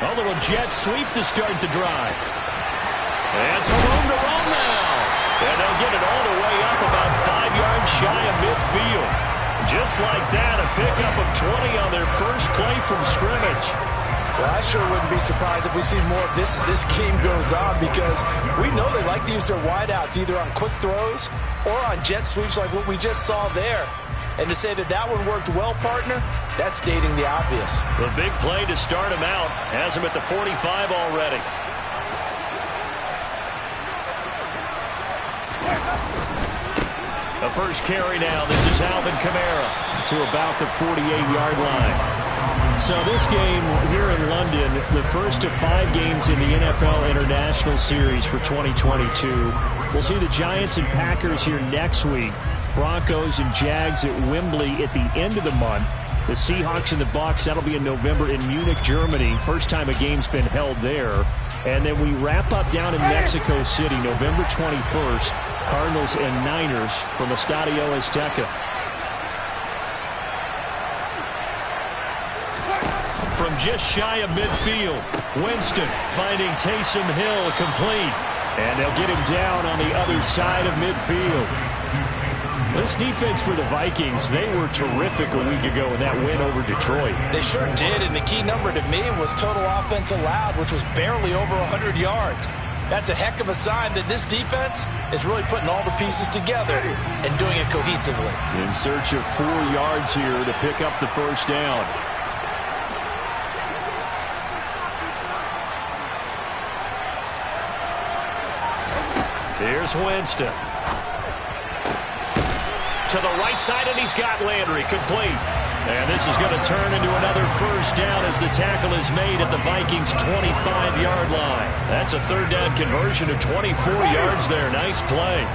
A little jet sweep to start the drive. And some room to run now. And they'll get it all the way up about 5 yards shy of midfield. Just like that, a pickup of 20 on their first play from scrimmage. Well, I sure wouldn't be surprised if we see more of this as this game goes on, because we know they like to use their wideouts either on quick throws or on jet sweeps like what we just saw there. And to say that that one worked well, partner, that's stating the obvious. The big play to start him out has him at the 45 already. The first carry now. This is Alvin Kamara to about the 48-yard line. So this game here in London, the first of 5 games in the NFL International Series for 2022. We'll see the Giants and Packers here next week. Broncos and Jags at Wembley at the end of the month. The Seahawks and the Bucs, that'll be in November in Munich, Germany. First time a game's been held there. And then we wrap up down in Mexico City, November 21st. Cardinals and Niners from Estadio Azteca. From just shy of midfield, Winston finding Taysom Hill complete. And they'll get him down on the other side of midfield. This defense for the Vikings, they were terrific a week ago in that win over Detroit. They sure did, and the key number to me was total offense allowed, which was barely over 100 yards. That's a heck of a sign that this defense is really putting all the pieces together and doing it cohesively. In search of 4 yards here to pick up the first down. Here's Winston. To the right side, and he's got Landry complete. And this is going to turn into another first down as the tackle is made at the Vikings' 25-yard line. That's a third down conversion of 24 yards there. Nice play.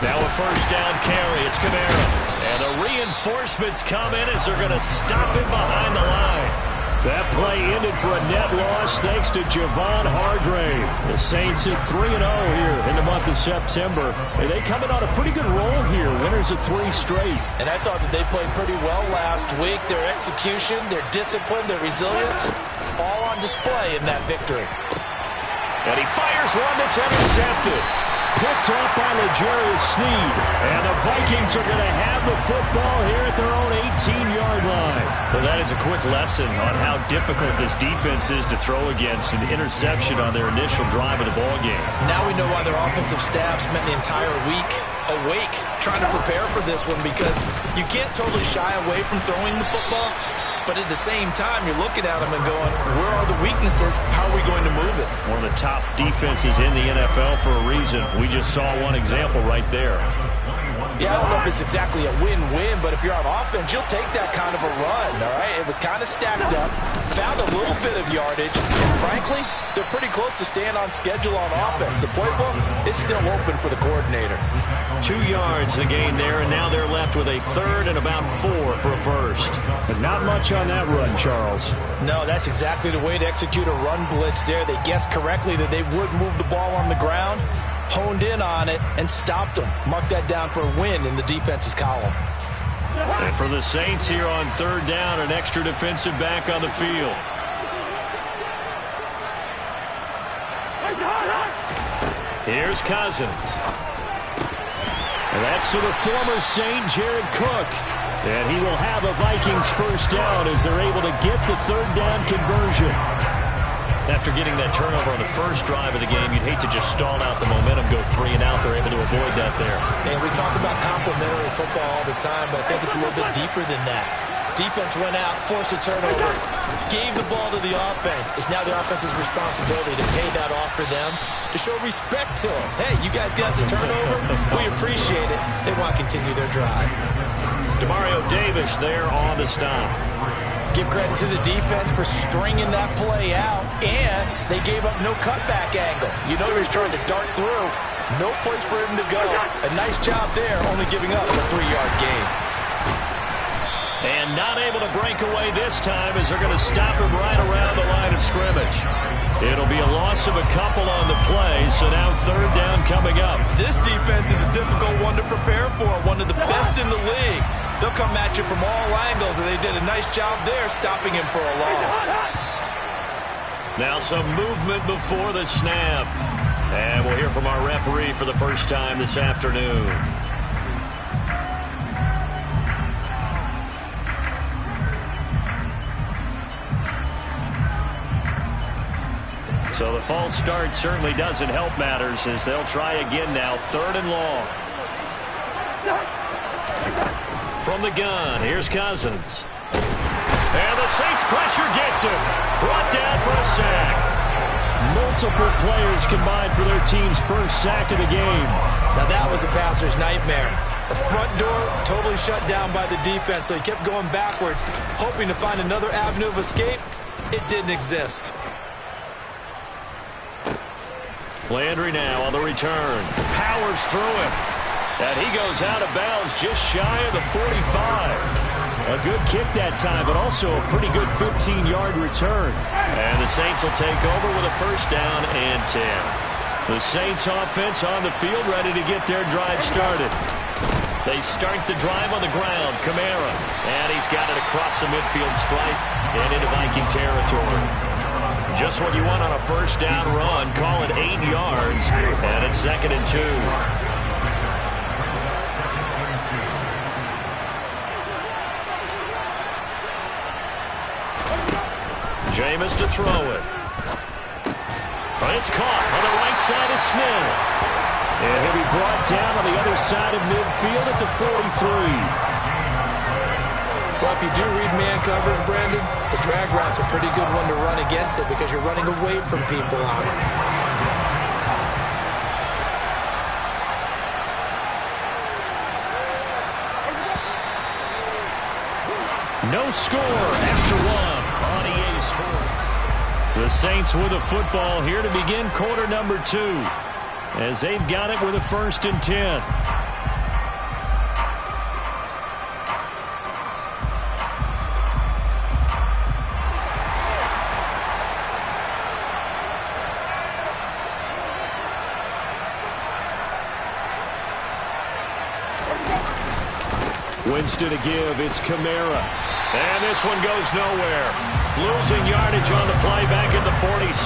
Now a first down carry. It's Kamara. And the reinforcements come in as they're going to stop him behind the line. That play ended for a net loss thanks to Javon Hargrave. The Saints hit 3-0 here in the month of September. And they come in on a pretty good roll here. Winners of 3 straight. And I thought that they played pretty well last week. Their execution, their discipline, their resilience, all on display in that victory. And he fires one that's intercepted. Picked up by L'Jarius Sneed. And the Vikings are going to have the football here at their own 18-yard line. Well, that is a quick lesson on how difficult this defense is to throw against. An interception on their initial drive of the ballgame. Now we know why their offensive staff spent the entire week awake trying to prepare for this one, because you can't totally shy away from throwing the football. But at the same time, you're looking at them and going, where are the weaknesses? How are we going to move it? One of the top defenses in the NFL for a reason. We just saw one example right there. Yeah, I don't know if it's exactly a win-win, but if you're on offense, you'll take that kind of a run, all right? It was kind of stacked up, found a little bit of yardage, and frankly, they're pretty close to staying on schedule on offense. The playbook is still open for the coordinator. 2 yards the gain there, and now they're left with a third and about 4 for a first. But not much on that run, Charles. No, that's exactly the way to execute a run blitz there. They guessed correctly that they would move the ball on the ground, honed in on it, and stopped them. Mark that down for a win in the defense's column. And for the Saints here on third down, an extra defensive back on the field. Here's Cousins. And that's to the former Saint, Jared Cook. And he will have a Vikings first down as they're able to get the third down conversion. After getting that turnover on the first drive of the game, you'd hate to just stall out the momentum, go 3 and out. They're able to avoid that there. And we talk about complementary football all the time, but I think it's a little bit deeper than that. Defense went out, forced a turnover, gave the ball to the offense. It's now the offense's responsibility to pay that off for them, to show respect to them. Hey, you guys got a turnover? We appreciate it. They want to continue their drive. Demario Davis there on the stop. Give credit to the defense for stringing that play out, and they gave up no cutback angle. You know he was trying to dart through. No place for him to go. A nice job there, only giving up a 3-yard gain. And not able to break away this time as they're going to stop him right around the line of scrimmage. It'll be a loss of a couple on the play, so now third down coming up. This defense is a difficult one to prepare for, one of the best in the league. They'll come at you from all angles, and they did a nice job there stopping him for a loss. Now some movement before the snap. And we'll hear from our referee for the first time this afternoon. So the false start certainly doesn't help matters as they'll try again now. Third and long. From the gun, here's Cousins. And the Saints pressure gets him. Brought down for a sack. Multiple players combined for their team's first sack of the game. Now that was a passer's nightmare. The front door totally shut down by the defense, so he kept going backwards, hoping to find another avenue of escape. It didn't exist. Landry now on the return. Powers through him. And he goes out of bounds just shy of the 45. A good kick that time, but also a pretty good 15-yard return. And the Saints will take over with a first down and 10. The Saints offense on the field ready to get their drive started. They start the drive on the ground. Kamara. And he's got it across the midfield stripe and into Viking territory. Just what you want on a first down run. Call it 8 yards. And it's 2nd and 2. Jameis to throw it. It's caught on the right side at Smith. And he'll be brought down on the other side of midfield at the 43. Well, if you do read man coverage, Brandon, the drag route's a pretty good one to run against it because you're running away from people on it. No score after one on EA Sports. The Saints with the football here to begin quarter number 2 as they've got it with a 1st and 10. Winston to give. It's Kamara. And this one goes nowhere. Losing yardage on the play back at the 46.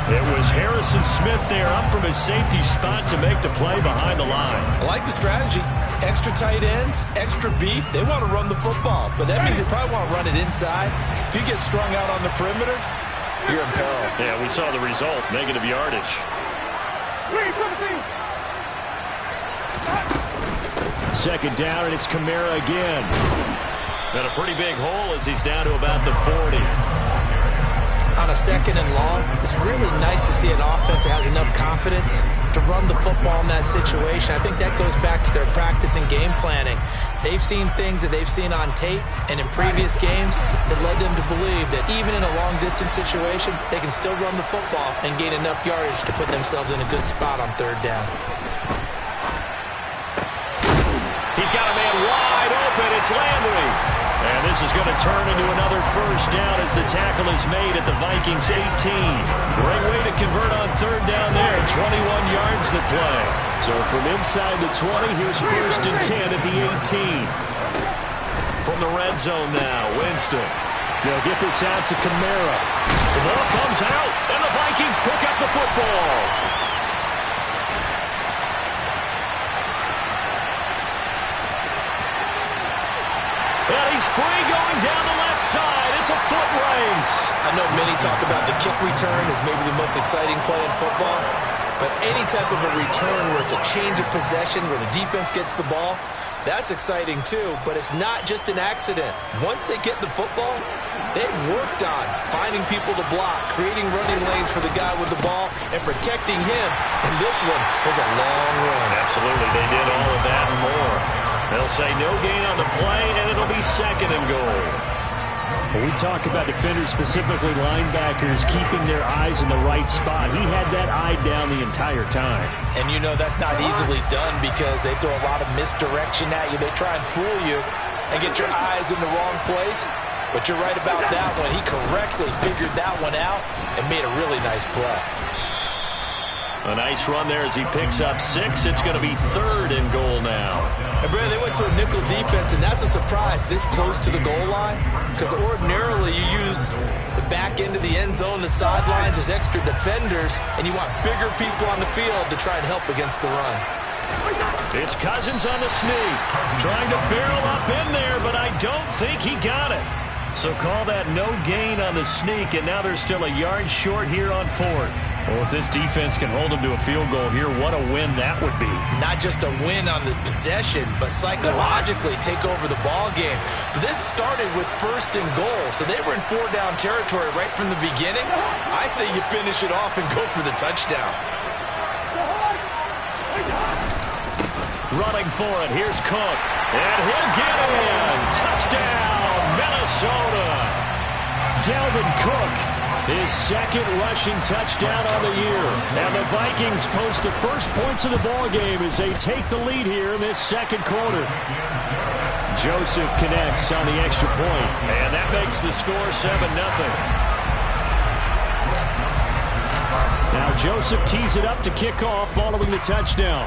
It was Harrison Smith there up from his safety spot to make the play behind the line. I like the strategy. Extra tight ends, extra beef. They want to run the football, but that means they probably want to run it inside. If you get strung out on the perimeter, you're in peril. Yeah, we saw the result. Negative yardage. Second down, and it's Kamara again. And a pretty big hole as he's down to about the 40. On a 2nd and long, it's really nice to see an offense that has enough confidence to run the football in that situation. I think that goes back to their practice and game planning. They've seen things that they've seen on tape and in previous games that led them to believe that even in a long-distance situation, they can still run the football and gain enough yardage to put themselves in a good spot on 3rd down. He's got a man wide open. It's Landry. And this is going to turn into another first down as the tackle is made at the Vikings 18. Great way to convert on 3rd down there. 21 yards to play. So from inside the 20, here's 1st and 10 at the 18. From the red zone now, Winston. They'll get this out to Kamara. The ball comes out, and the Vikings pick up the football. And he's free going down the left side. It's a foot race. I know many talk about the kick return as maybe the most exciting play in football, but any type of a return where it's a change of possession, where the defense gets the ball, that's exciting too, but it's not just an accident. Once they get the football, they've worked on finding people to block, creating running lanes for the guy with the ball, and protecting him. And this one was a long run. Absolutely, they did all of that and more. They'll say no gain on the play, and it'll be 2nd and goal. When we talk about defenders, specifically linebackers, keeping their eyes in the right spot, he had that eye down the entire time. And you know that's not easily done because they throw a lot of misdirection at you. They try and fool you. and get your eyes in the wrong place. But you're right about that one. He correctly figured that one out and made a really nice play. A nice run there as he picks up 6. It's going to be 3rd and goal now. And Brandon, they went to a nickel defense, and that's a surprise this close to the goal line, because ordinarily you use the back end of the end zone, the sidelines as extra defenders, and you want bigger people on the field to try and help against the run. It's Cousins on the sneak, trying to barrel up in there, but I don't think he got it. So call that no gain on the sneak, and now they're still a yard short here on 4th. Well, if this defense can hold them to a field goal here, what a win that would be. Not just a win on the possession, but psychologically take over the ball game. But this started with 1st and goal, so they were in 4-down territory right from the beginning. I say you finish it off and go for the touchdown. Running for it, here's Cook, and he'll get in. Touchdown, Minnesota. Dalvin Cook, his 2nd rushing touchdown on the year. And the Vikings post the first points of the ball game as they take the lead here in this 2nd quarter. Joseph connects on the extra point, and that makes the score 7-0. Now Joseph tees it up to kick off following the touchdown.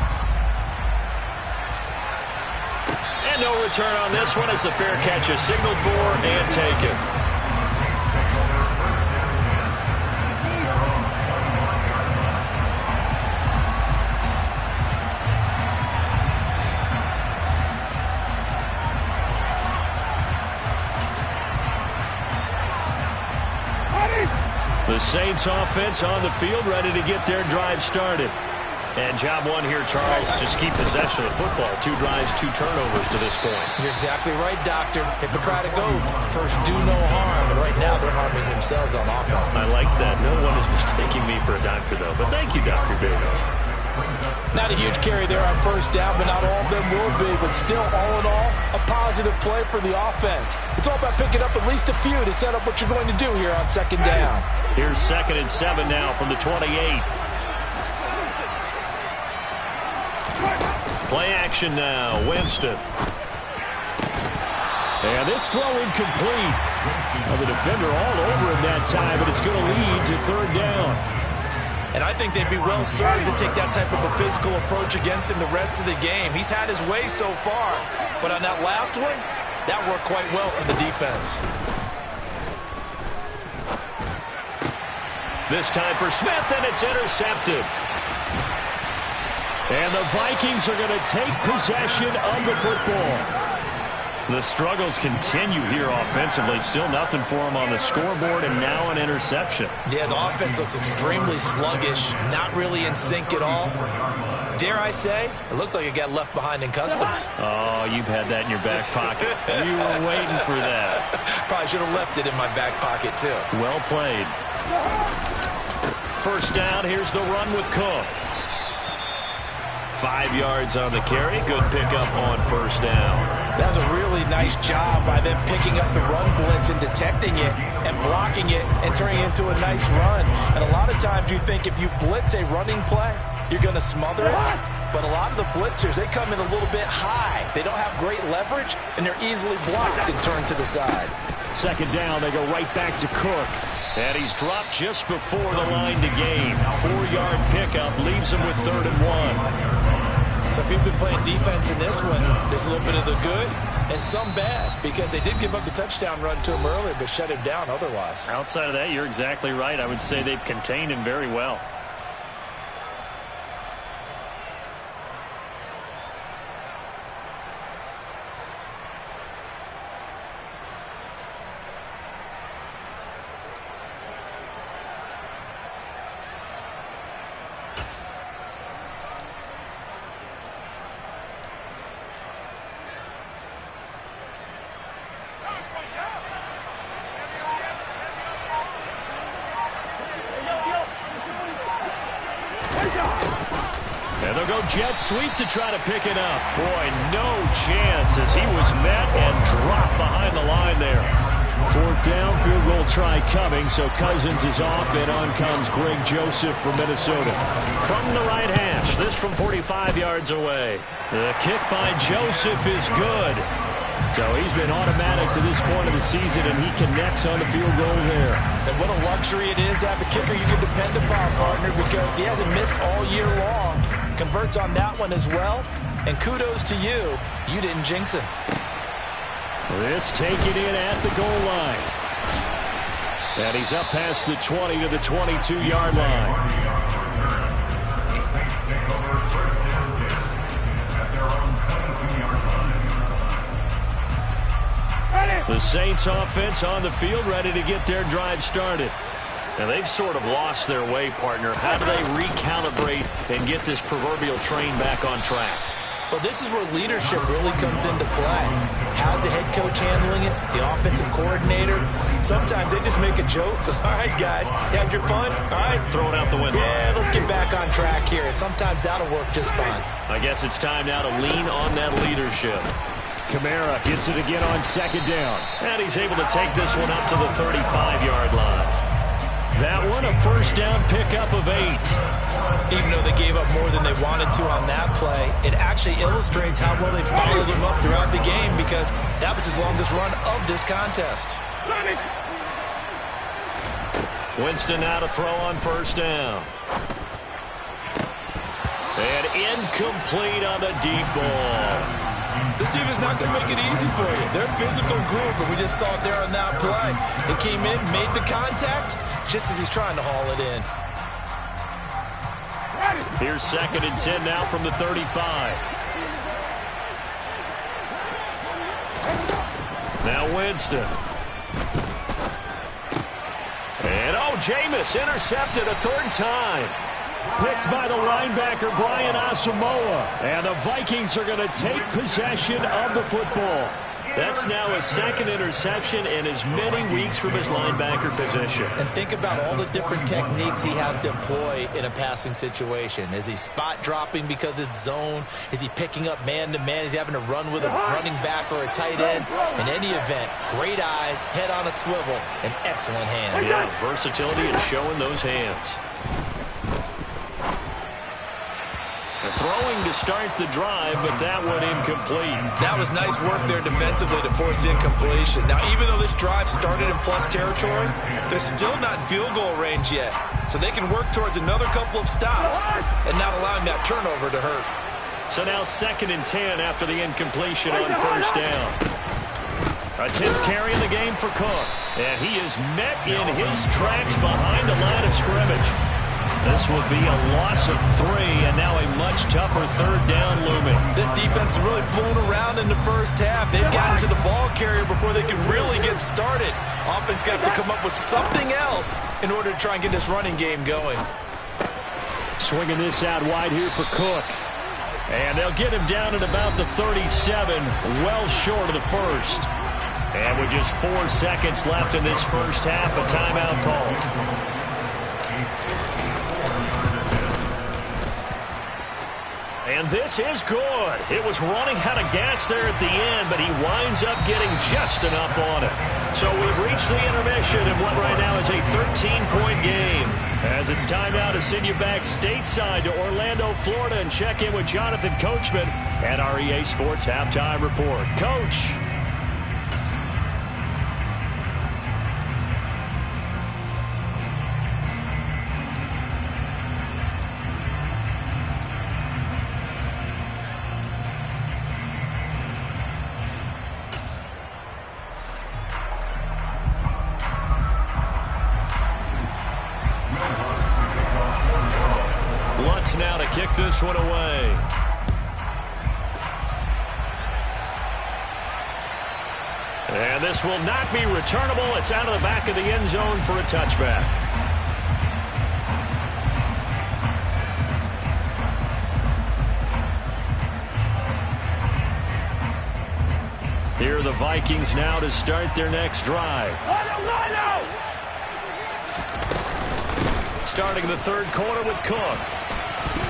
And no return on this one as the fair catch is signaled for and taken. The Saints offense on the field, ready to get their drive started. And job one here, Charles, just keep possession of the football. 2 drives, 2 turnovers to this point. You're exactly right, Doctor. Hippocratic oath. First, do no harm. And right now, they're harming themselves on offense. I like that. No one is mistaking me for a doctor, though. But thank you, Dr. Biggins. Not a huge carry there on 1st down, but not all of them will be. But still, all in all, a positive play for the offense. It's all about picking up at least a few to set up what you're going to do here on 2nd down. Here's 2nd and 7 now from the 28. Play action now, Winston. And this throw incomplete. Well, the defender all over him that time, but it's going to lead to 3rd down. And I think they'd be well served to take that type of a physical approach against him the rest of the game. He's had his way so far, but on that last one, that worked quite well for the defense. This time for Smith, and it's intercepted. And the Vikings are going to take possession of the football. The struggles continue here offensively. Still nothing for them on the scoreboard, and now an interception. Yeah, the offense looks extremely sluggish, not really in sync at all. Dare I say, it looks like it got left behind in customs. Oh, you've had that in your back pocket. You were waiting for that. Probably should have left it in my back pocket, too. Well played. 1st down, here's the run with Cook. 5 yards on the carry. Good pickup on 1st down. That was a really nice job by them picking up the run blitz and detecting it and blocking it and turning it into a nice run. And a lot of times you think if you blitz a running play, you're going to smother it. But a lot of the blitzers, they come in a little bit high. They don't have great leverage, and they're easily blocked and turned to the side. 2nd down, they go right back to Cook. And he's dropped just before the line to gain. 4-yard pickup leaves him with 3rd and 1. So if you've been playing defense in this one, there's a little bit of the good and some bad, because they did give up the touchdown run to him earlier, but shut him down otherwise. Outside of that, you're exactly right. I would say they've contained him very well. And they'll go jet sweep to try to pick it up. Boy, no chance as he was met and dropped behind the line there. 4th down, field goal try coming, so Cousins is off, and on comes Greg Joseph from Minnesota. From the right hash, this from 45 yards away. The kick by Joseph is good. So he's been automatic to this point of the season, and he connects on the field goal there. And what a luxury it is to have a kicker you can depend upon, partner, because he hasn't missed all year long. Converts on that one as well. And kudos to you. You didn't jinx him. This taken in at the goal line. And he's up past the 20 to the 22-yard line. The Saints offense on the field, ready to get their drive started. And they've sort of lost their way, partner. How do they recalibrate and get this proverbial train back on track? Well, this is where leadership really comes into play. How's the head coach handling it? The offensive coordinator? Sometimes they just make a joke. All right, guys, you had your fun? All right. Throw it out the window. Yeah, let's get back on track here. And sometimes that'll work just fine. I guess it's time now to lean on that leadership. Kamara gets it again on second down. And he's able to take this one up to the 35-yard line. That one, a first down pickup of 8. Even though they gave up more than they wanted to on that play, it actually illustrates how well they followed him up throughout the game, because that was his longest run of this contest. Winston now to throw on first down. And incomplete on the deep ball. This defense is not going to make it easy for you. They're a physical group, and we just saw it there on that play. They came in, made the contact, just as he's trying to haul it in. Here's 2nd and 10 now from the 35. Now Winston. And, Jameis intercepted a 3rd time. Picked by the linebacker, Brian Asamoah. And the Vikings are going to take possession of the football. That's now his 2nd interception in as many weeks from his linebacker position. And think about all the different techniques he has to employ in a passing situation. Is he spot dropping because it's zone? Is he picking up man-to-man? Is he having to run with a running back or a tight end? In any event, great eyes, head on a swivel, and excellent hands. Yeah, versatility and showing those hands. Throwing to start the drive, but that one incomplete. That was nice work there defensively to force the incompletion. Now, even though this drive started in plus territory, they're still not in field goal range yet. So they can work towards another couple of stops and not allowing that turnover to hurt. So now 2nd and 10 after the incompletion on first down. A 10th carry in the game for Cook. And he is met in his tracks behind the line of scrimmage. This will be a loss of 3, and now a much tougher 3rd down looming. This defense is really fooling around in the first half. They've gotten to the ball carrier before they can really get started. Offense got to come up with something else in order to try and get this running game going. Swinging this out wide here for Cook. And they'll get him down at about the 37, well short of the first. And with just 4 seconds left in this first half, a timeout call. And this is good. It was running out of gas there at the end, but he winds up getting just enough on it. So we've reached the intermission in what right now is a 13-point game. As it's time now to send you back stateside to Orlando, Florida, and check in with Jonathan Coachman at our EA Sports Halftime Report. Coach. Now to kick this one away. And this will not be returnable. It's out of the back of the end zone for a touchback. Here are the Vikings now to start their next drive. Starting the 3rd quarter with Cook.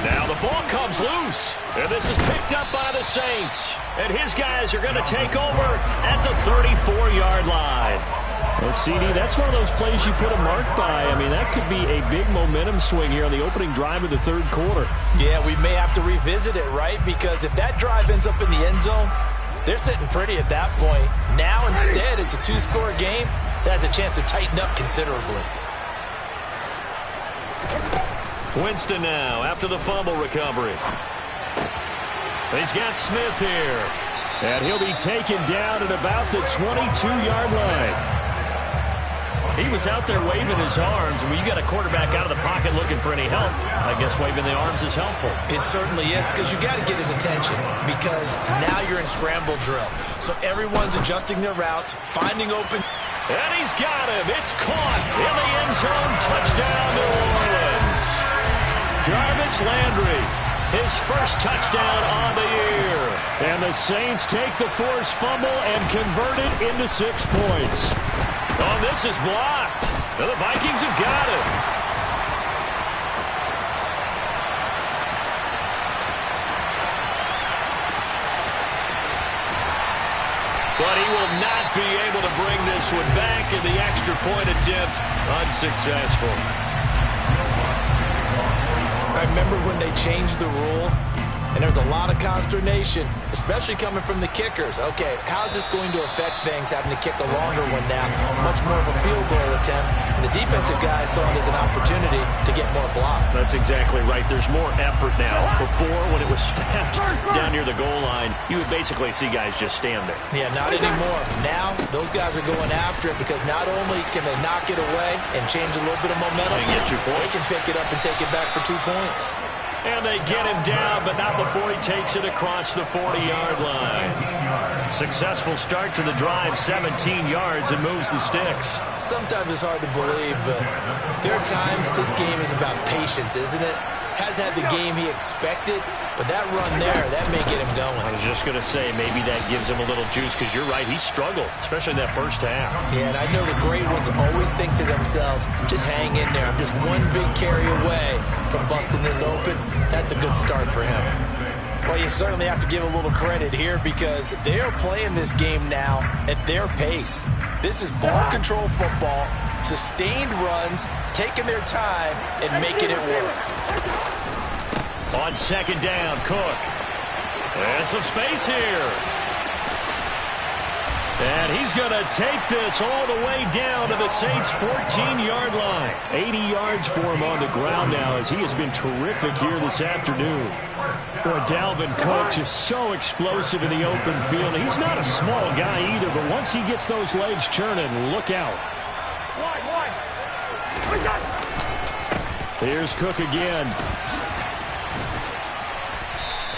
Now the ball comes loose, and this is picked up by the Saints. And his guys are going to take over at the 34-yard line. Well, CD, that's one of those plays you put a mark by. I mean, that could be a big momentum swing here on the opening drive of the 3rd quarter. Yeah, we may have to revisit it, right? Because if that drive ends up in the end zone, They're sitting pretty at that point. Now instead it's a 2-score game. That has a chance to tighten up considerably. Winston now after the fumble recovery. He's got Smith here. And he'll be taken down at about the 22-yard line. He was out there waving his arms. When you got a quarterback out of the pocket looking for any help, I guess waving the arms is helpful. It certainly is, because you got to get his attention, because now you're in scramble drill. So everyone's adjusting their routes, finding open. And he's got him. It's caught in the end zone. Touchdown, New Orleans. Jarvis Landry, his first touchdown on the year. And the Saints take the forced fumble and convert it into 6 points. Oh, this is blocked. Now the Vikings have got it. But he will not be able to bring this one back, and the extra point attempt unsuccessful. I remember when they changed the rule, and there was a lot of consternation, especially coming from the kickers. Okay, how's this going to affect things, having to kick a longer one now? Much more of a field goal attempt, and the defensive guys saw it as an opportunity to get more block. That's exactly right. There's more effort now. Before, when it was snapped down near the goal line, you would basically see guys just stand there. Yeah, not anymore. Now, those guys are going after it, because not only can they knock it away and change a little bit of momentum, they get 2 points. They can pick it up and take it back for 2 points. And they get him down, but not before he takes it across the 40-yard line. Successful start to the drive, 17 yards, and moves the sticks. Sometimes it's hard to believe, but there are times this game is about patience, isn't it? Has had the game he expected, but that run there, that may get him going. I was just going to say, maybe that gives him a little juice, because you're right, he struggled, especially in that first half. Yeah, and I know the great ones always think to themselves, just hang in there. I'm just one big carry away from busting this open. That's a good start for him. Well, you certainly have to give a little credit here, because they are playing this game now at their pace. This is ball control football, sustained runs, taking their time, and making it work. On second down, Cook. And some space here. And he's going to take this all the way down to the Saints' 14-yard line. 80 yards for him on the ground now, as he has been terrific here this afternoon. Boy, Dalvin Cook just so explosive in the open field. He's not a small guy either, but once he gets those legs churning, look out. Here's Cook again.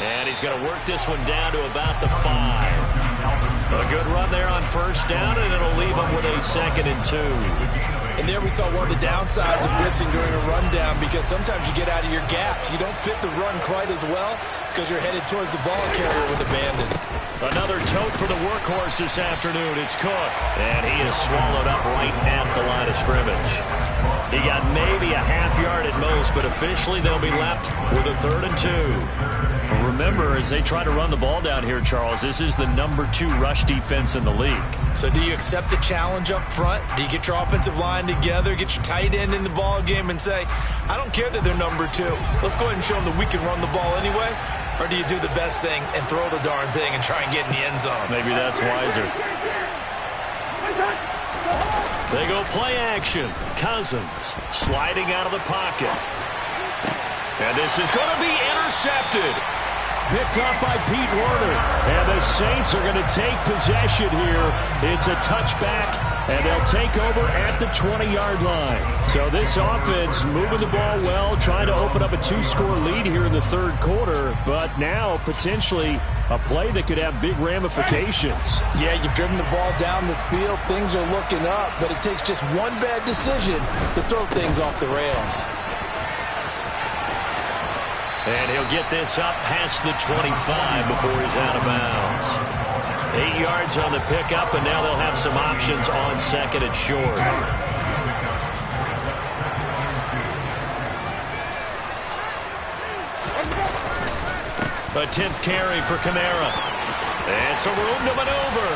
And he's going to work this one down to about the 5. A good run there on first down, and it'll leave him with a 2nd and 2. And there we saw one of the downsides of blitzing during a rundown, because sometimes you get out of your gaps. You don't fit the run quite as well because you're headed towards the ball carrier with abandon. Another tote for the workhorse this afternoon. It's Cook. And he is swallowed up right at the line of scrimmage. He got maybe a half yard at most, but officially they'll be left with a 3rd and 2. Remember, as they try to run the ball down here, Charles, this is the number 2 rush defense in the league. So do you accept the challenge up front? Do you get your offensive line together, get your tight end in the ball game and say, I don't care that they're number 2. Let's go ahead and show them that we can run the ball anyway? Or do you do the best thing and throw the darn thing and try and get in the end zone? Maybe that's wiser. They go play action. Cousins sliding out of the pocket. And this is going to be intercepted. Picked up by Pete Werner. And the Saints are going to take possession here. It's a touchback, and they'll take over at the 20-yard line. So this offense moving the ball well, trying to open up a 2-score lead here in the 3rd quarter, but now potentially a play that could have big ramifications. Yeah, you've driven the ball down the field. Things are looking up, but it takes just one bad decision to throw things off the rails. And he'll get this up past the 25 before he's out of bounds. 8 yards on the pickup, and now they'll have some options on 2nd and short. A 10th carry for Kamara. And some room to maneuver.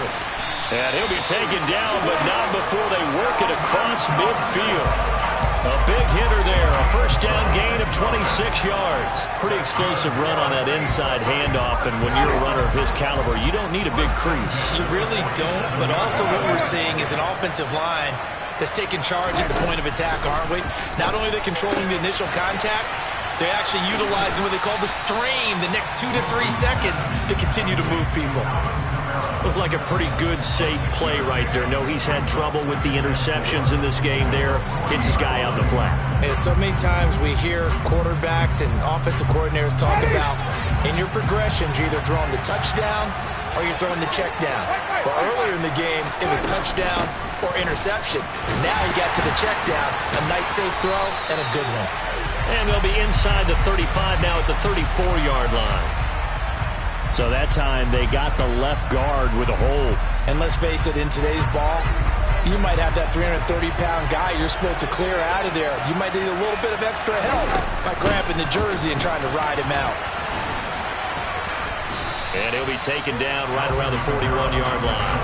And he'll be taken down, but not before they work it across midfield. A big hitter there. A first down gain of 26 yards. Pretty explosive run on that inside handoff, and when you're a runner of his caliber, you don't need a big crease. You really don't, but also what we're seeing is an offensive line that's taking charge at the point of attack, aren't we? Not only are they controlling the initial contact, they're actually utilizing what they call the strain the next 2 to 3 seconds to continue to move people. Looked like a pretty good, safe play right there. No, he's had trouble with the interceptions in this game there. Hits his guy out the flat. And so many times we hear quarterbacks and offensive coordinators talk about in your progressions, you're either throwing the touchdown or you're throwing the check down. But earlier in the game, it was touchdown or interception. Now he got to the check down. A nice safe throw and a good one. And they'll be inside the 35 now at the 34-yard line. So that time they got the left guard with a hold. And let's face it, in today's ball, you might have that 330-pound guy you're supposed to clear out of there. You might need a little bit of extra help by grabbing the jersey and trying to ride him out. And he'll be taken down right around the 41-yard line.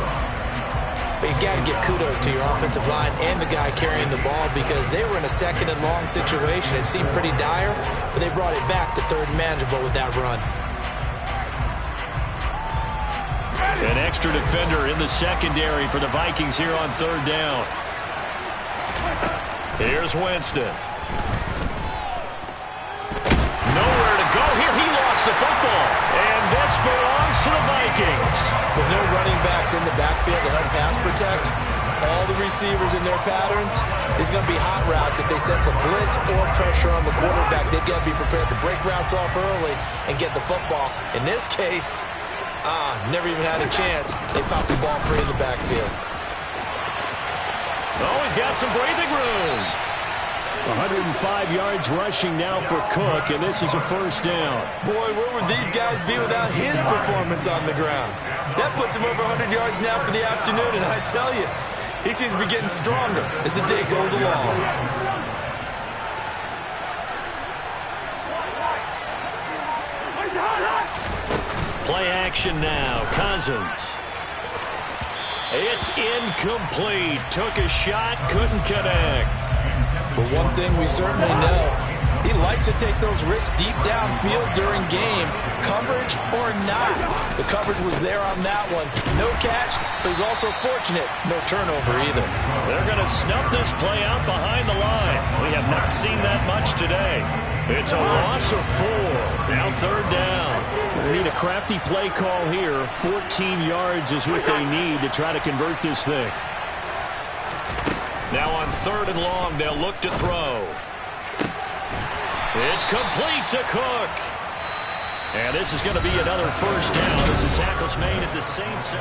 But you got to give kudos to your offensive line and the guy carrying the ball because they were in a second and long situation. It seemed pretty dire, but they brought it back to third and manageable with that run. An extra defender in the secondary for the Vikings here on third down. Here's Winston. Nowhere to go here. He lost the football. And this belongs to the Vikings. With no running backs in the backfield to help pass protect, all the receivers in their patterns, it's going to be hot routes. If they sense a blitz or pressure on the quarterback, they've got to be prepared to break routes off early and get the football. In this case, never even had a chance. They popped the ball free in the backfield. Oh, he's got some breathing room. 105 yards rushing now for Cook, and this is a first down. Boy, where would these guys be without his performance on the ground? That puts him over 100 yards now for the afternoon, and I tell you, he seems to be getting stronger as the day goes along. Play action now. Cousins. It's incomplete. Took a shot, couldn't connect. But one thing we certainly know, he likes to take those risks deep downfield during games, coverage or not. The coverage was there on that one. No catch, but he's also fortunate. No turnover either. They're going to snuff this play out behind the line. We have not seen that much today. It's a loss of 4. Now third down. They need a crafty play call here. 14 yards is what they need to try to convert this thing. Now on third and long, they'll look to throw. It's complete to Cook. And this is going to be another first down as the tackle's made at the same 17.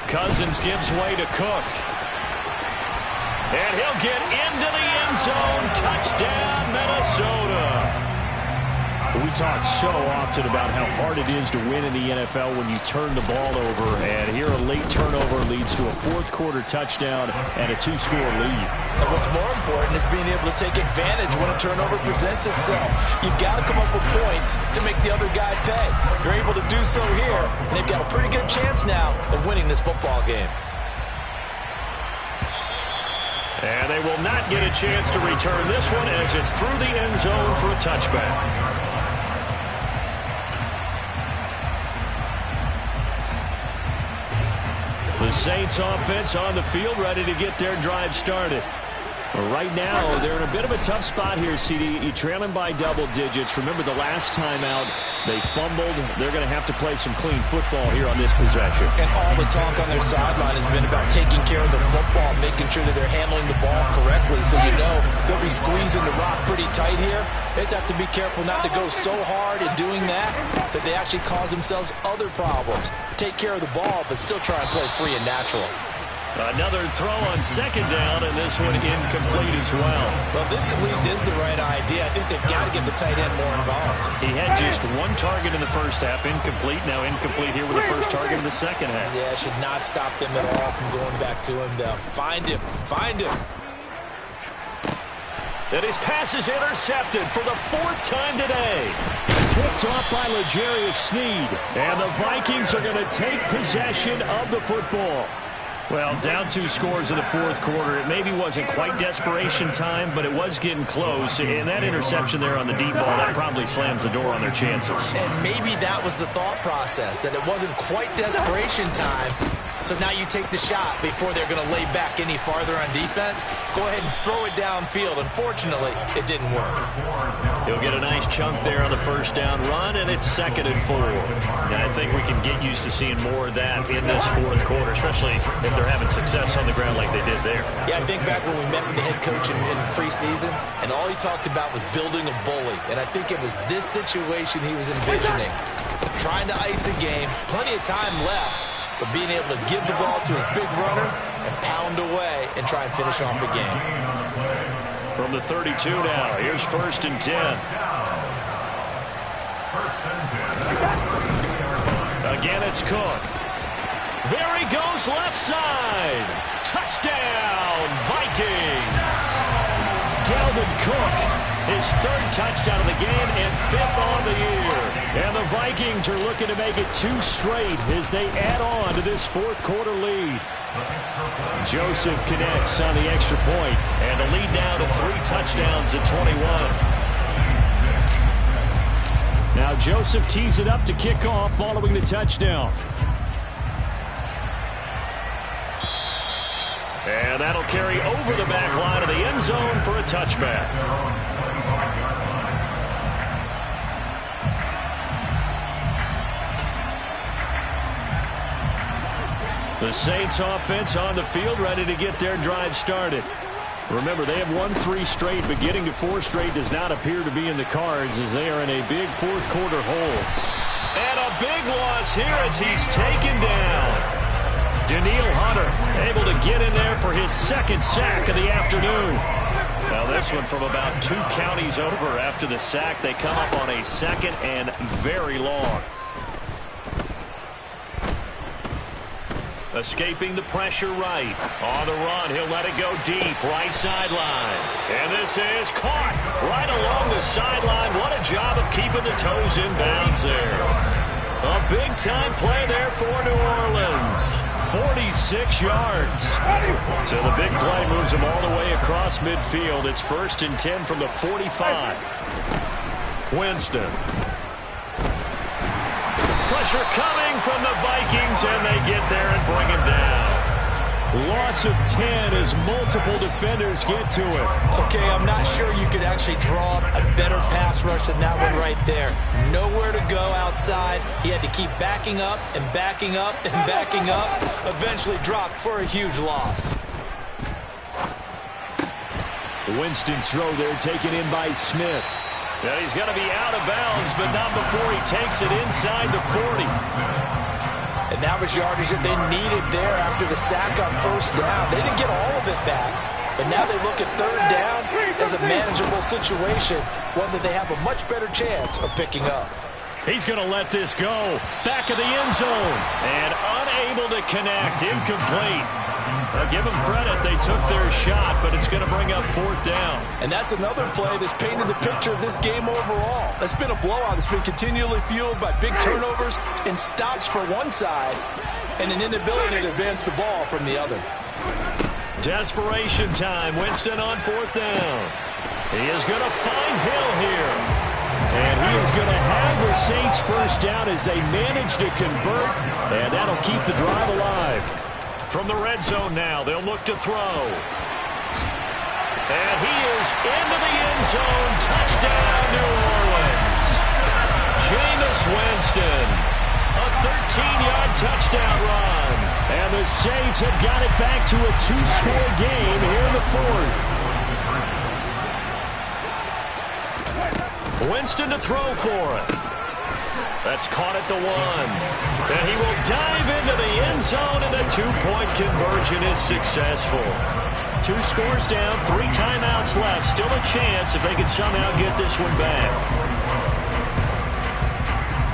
Cousins gives way to Cook. And he'll get into the end zone. Touchdown, Minnesota. We talk so often about how hard it is to win in the NFL when you turn the ball over. And here a late turnover leads to a fourth-quarter touchdown and a 2-score lead. And what's more important is being able to take advantage when a turnover presents itself. You've got to come up with points to make the other guy pay. You're able to do so here, and they've got a pretty good chance now of winning this football game. And they will not get a chance to return this one as it's through the end zone for a touchback. The Saints offense on the field, ready to get their drive started. Right now, they're in a bit of a tough spot here, CD. You're trailing by double digits. Remember the last time out, they fumbled. They're going to have to play some clean football here on this possession. And all the talk on their sideline has been about taking care of the football, making sure that they're handling the ball correctly. So you know they'll be squeezing the rock pretty tight here. They just have to be careful not to go so hard in doing that they actually cause themselves other problems. Take care of the ball, but still try and play free and natural. Another throw on second down, and this one incomplete as well. Well, this at least is the right idea. I think they've got to get the tight end more involved. He had just one target in the first half, incomplete. Now incomplete here with the first target in the second half. Yeah, should not stop them at all from going back to him. They'll find him. Find him. And his pass is intercepted for the 4th time today. picked off by L'Jarius Sneed. And the Vikings are going to take possession of the football. Well, down 2 scores in the fourth quarter. It maybe wasn't quite desperation time, but it was getting close. And that interception there on the deep ball, that probably slams the door on their chances. And maybe that was the thought process, that it wasn't quite desperation time. So now you take the shot before they're going to lay back any farther on defense. Go ahead and throw it downfield. Unfortunately, it didn't work. He'll get a nice chunk there on the first down run, and it's 2nd and 4. And I think we can get used to seeing more of that in this fourth quarter, especially if they're having success on the ground like they did there. Yeah, I think back when we met with the head coach in preseason, and all he talked about was building a bully. And I think it was this situation he was envisioning. Trying to ice a game, plenty of time left, but being able to give the ball to his big runner and pound away and try and finish off the game. From the 32 now, here's 1st and 10. Again, it's Cook. There he goes, left side. Touchdown, Vikings. Dalvin Cook, his 3rd touchdown of the game and 5th on the year. And the Vikings are looking to make it 2 straight as they add on to this fourth quarter lead. Joseph connects on the extra point, and the lead now to 3 touchdowns at 21. Now Joseph tees it up to kick off following the touchdown. And that'll carry over the back line of the end zone for a touchback. The Saints offense on the field, ready to get their drive started. Remember, they have won 3 straight, but getting to 4 straight does not appear to be in the cards as they are in a big fourth quarter hole. And a big loss here as he's taken down. Danielle Hunter able to get in there for his 2nd sack of the afternoon. Now this one from about 2 counties over after the sack. They come up on a 2nd and very long. Escaping the pressure right. On the run, he'll let it go deep. Right sideline. And this is caught right along the sideline. What a job of keeping the toes in bounds there. A big-time play there for New Orleans. 46 yards. So the big play moves him all the way across midfield. It's 1st and 10 from the 45. Winston. Pressure coming from the Vikings, and they get there and bring him down. Loss of 10 as multiple defenders get to him. Okay, I'm not sure you could actually draw a better pass rush than that one right there. Nowhere to go outside. He had to keep backing up and backing up and backing up. Eventually dropped for a huge loss. Winston's throw there taken in by Smith. Now he's going to be out of bounds, but not before he takes it inside the 40. And that was yardage that they needed there after the sack on 1st down. They didn't get all of it back, but now they look at 3rd down as a manageable situation, one that they have a much better chance of picking up. He's going to let this go. Back of the end zone. And unable to connect. Incomplete. I'll give them credit. They took their shot, but it's going to bring up 4th down. And that's another play that's painted the picture of this game overall. That's been a blowout. It's been continually fueled by big turnovers and stops for one side and an inability to advance the ball from the other. Desperation time. Winston on 4th down. He is going to find Hill here. And he is going to have the Saints 1st down as they manage to convert. And that'll keep the drive alive. From the red zone now, they'll look to throw. And he is into the end zone. Touchdown, New Orleans. Jameis Winston. A 13-yard touchdown run. And the Saints have got it back to a 2-score game here in the 4th. Winston to throw for it. That's caught at the 1. And he will dive into the end zone, and the 2-point conversion is successful. 2 scores down, 3 timeouts left. Still a chance if they can somehow get this one back.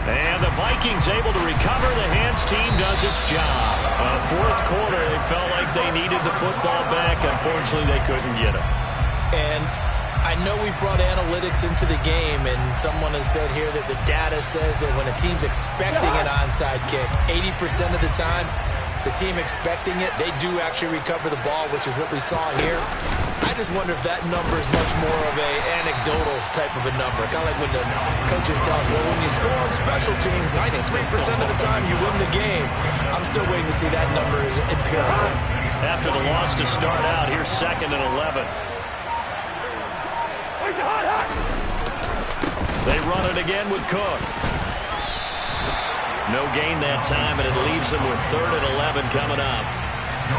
And the Vikings able to recover. The hands team does its job. 4th quarter, they felt like they needed the football back. Unfortunately, they couldn't get it. And I know we've brought analytics into the game, and someone has said here that the data says that when a team's expecting an onside kick, 80% of the time, the team expecting it, they do actually recover the ball, which is what we saw here. I just wonder if that number is much more of an anecdotal type of a number. Kind of like when the coaches tell us, well, when you score on special teams, 93% of the time you win the game. I'm still waiting to see that number is empirical. After the loss to start out, here's 2nd and 11. They run it again with Cook. No gain that time, and it leaves them with 3rd and 11 coming up.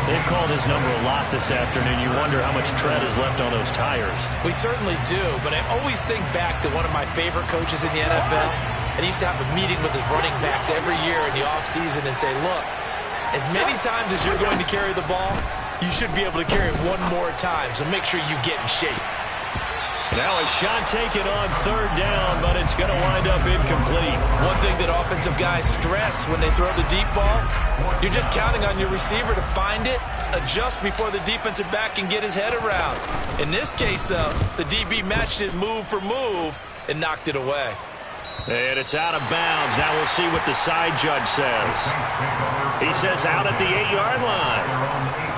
They've called his number a lot this afternoon. You wonder how much tread is left on those tires. We certainly do, but I always think back to one of my favorite coaches in the NFL. And he used to have a meeting with his running backs every year in the offseason and say, look, as many times as you're going to carry the ball, you should be able to carry it one more time, so make sure you get in shape. Now a shot taken on 3rd down, but it's going to wind up incomplete. One thing that offensive guys stress when they throw the deep ball, you're just counting on your receiver to find it, adjust before the defensive back can get his head around. In this case, though, the DB matched it move for move and knocked it away. And it's out of bounds. Now we'll see what the side judge says. He says out at the 8-yard line.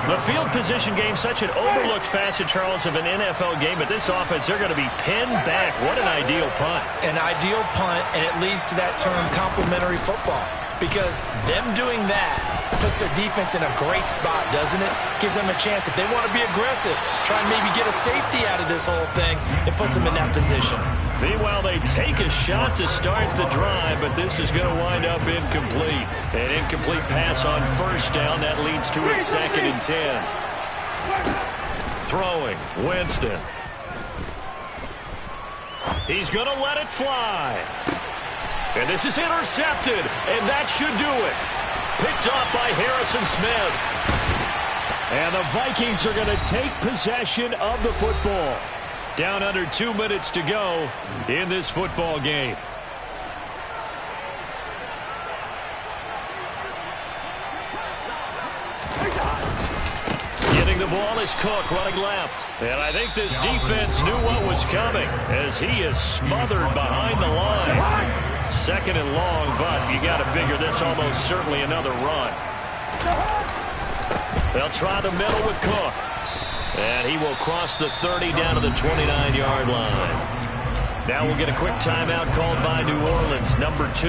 The field position game, such an overlooked facet, Charles, of an NFL game, but this offense, they're going to be pinned back. What an ideal punt. An ideal punt, and it leads to that term complementary football. Because them doing that puts their defense in a great spot, doesn't it? Gives them a chance. If they want to be aggressive, try and maybe get a safety out of this whole thing, it puts them in that position. Meanwhile, they take a shot to start the drive, but this is going to wind up incomplete. An incomplete pass on 1st down. That leads to a 2nd and 10. Throwing, Winston. He's going to let it fly. And this is intercepted, and that should do it. Picked off by Harrison Smith. And the Vikings are going to take possession of the football. Down under 2 minutes to go in this football game. Getting the ball is Cook running left. And I think this defense knew what was coming as he is smothered behind the line. 2nd and long, but you got to figure this almost certainly another run. They'll try the middle with Cook. And he will cross the 30 down to the 29-yard line. Now we'll get a quick timeout called by New Orleans, number 2,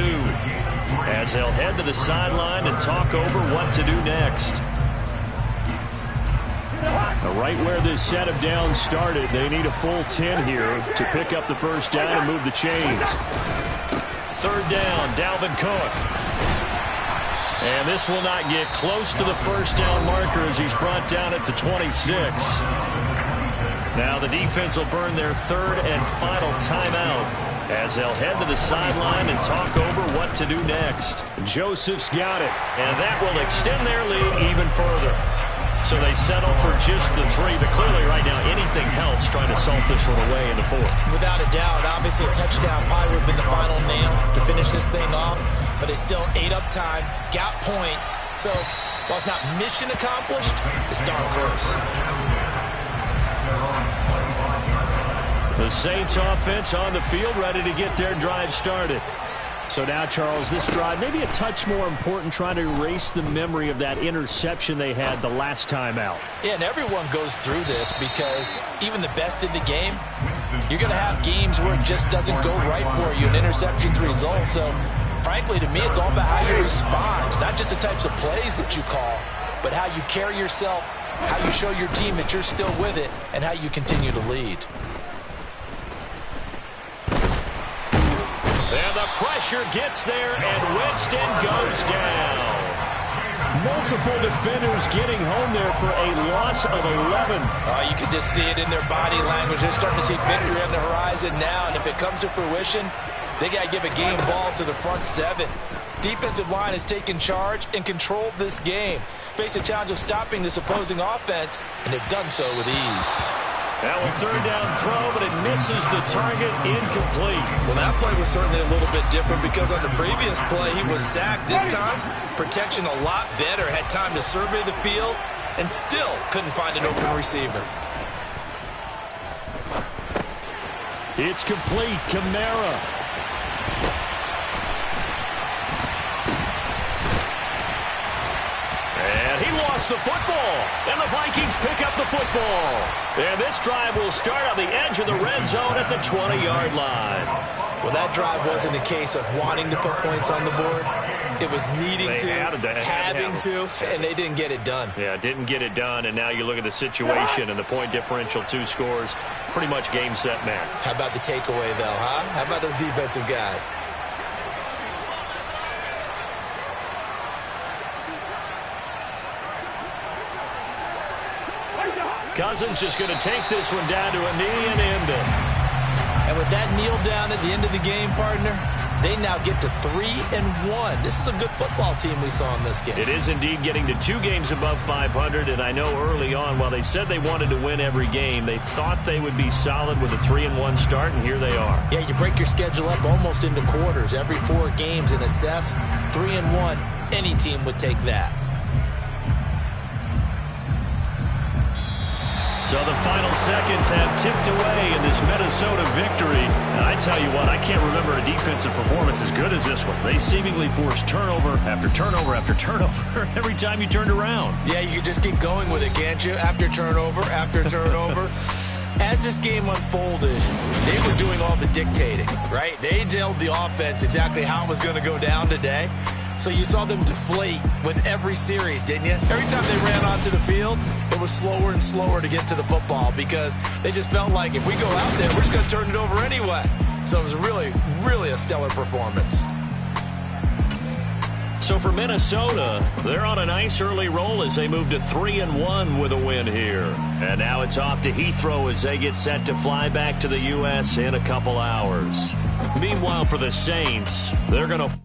as they'll head to the sideline and talk over what to do next. Right where this set of downs started, they need a full 10 here to pick up the 1st down and move the chains. 3rd down, Dalvin Cook. And this will not get close to the 1st down marker as he's brought down at the 26. Now the defense will burn their 3rd and final timeout as they'll head to the sideline and talk over what to do next. Joseph's got it, and that will extend their lead even further. So they settle for just the 3, but clearly right now anything helps trying to salt this one away in the 4th. Without a doubt, obviously a touchdown probably would have been the final nail to finish this thing off, but it's still ate up time, got points, so while it's not mission accomplished, it's darn close. The Saints offense on the field ready to get their drive started. So now, Charles, this drive maybe a touch more important, trying to erase the memory of that interception they had the last time out. Yeah, and everyone goes through this because even the best in the game, you're going to have games where it just doesn't go right for you, and interceptions result. So, frankly, to me, it's all about how you respond, not just the types of plays that you call, but how you carry yourself, how you show your team that you're still with it, and how you continue to lead. And the pressure gets there, and Winston goes down. Multiple defenders getting home there for a loss of 11. You can just see it in their body language. They're starting to see victory on the horizon now, and if it comes to fruition, they got to give a game ball to the front 7. Defensive line has taken charge and controlled this game. Face a challenge of stopping this opposing offense, and they've done so with ease. Now a 3rd down throw, but it misses the target, incomplete. Well, that play was certainly a little bit different because on the previous play, he was sacked. This time, protection a lot better. Had time to survey the field and still couldn't find an open receiver. It's complete. Kamara. And he lost the football. And the Vikings pick up the football. And this drive will start on the edge of the red zone at the 20-yard line. Well, that drive wasn't a case of wanting to put points on the board. It was needing having to, and they didn't get it done. Yeah, didn't get it done, and now you look at the situation and the point differential, 2 scores, pretty much game, set, match. How about the takeaway, though, huh? How about those defensive guys? Cousins just going to take this one down to a knee and end it. And with that kneel down at the end of the game, partner, they now get to 3-1. This is a good football team we saw in this game. It is indeed getting to 2 games above 500, and I know early on, while they said they wanted to win every game, they thought they would be solid with a 3-1 start, and here they are. Yeah, you break your schedule up almost into quarters, every 4 games, and assess 3-1. Any team would take that. So the final seconds have ticked away in this Minnesota victory. And I tell you what, I can't remember a defensive performance as good as this one. They seemingly forced turnover after turnover after turnover every time you turned around. Yeah, you can just keep going with it, can't you? After turnover, after turnover. As this game unfolded, they were doing all the dictating, right? They told the offense exactly how it was going to go down today. So you saw them deflate with every series, didn't you? Every time they ran onto the field, it was slower and slower to get to the football because they just felt like if we go out there, we're just going to turn it over anyway. So it was really, really a stellar performance. So for Minnesota, they're on a nice early roll as they move to 3-1 with a win here. And now it's off to Heathrow as they get set to fly back to the U.S. in a couple hours. Meanwhile, for the Saints, they're going to...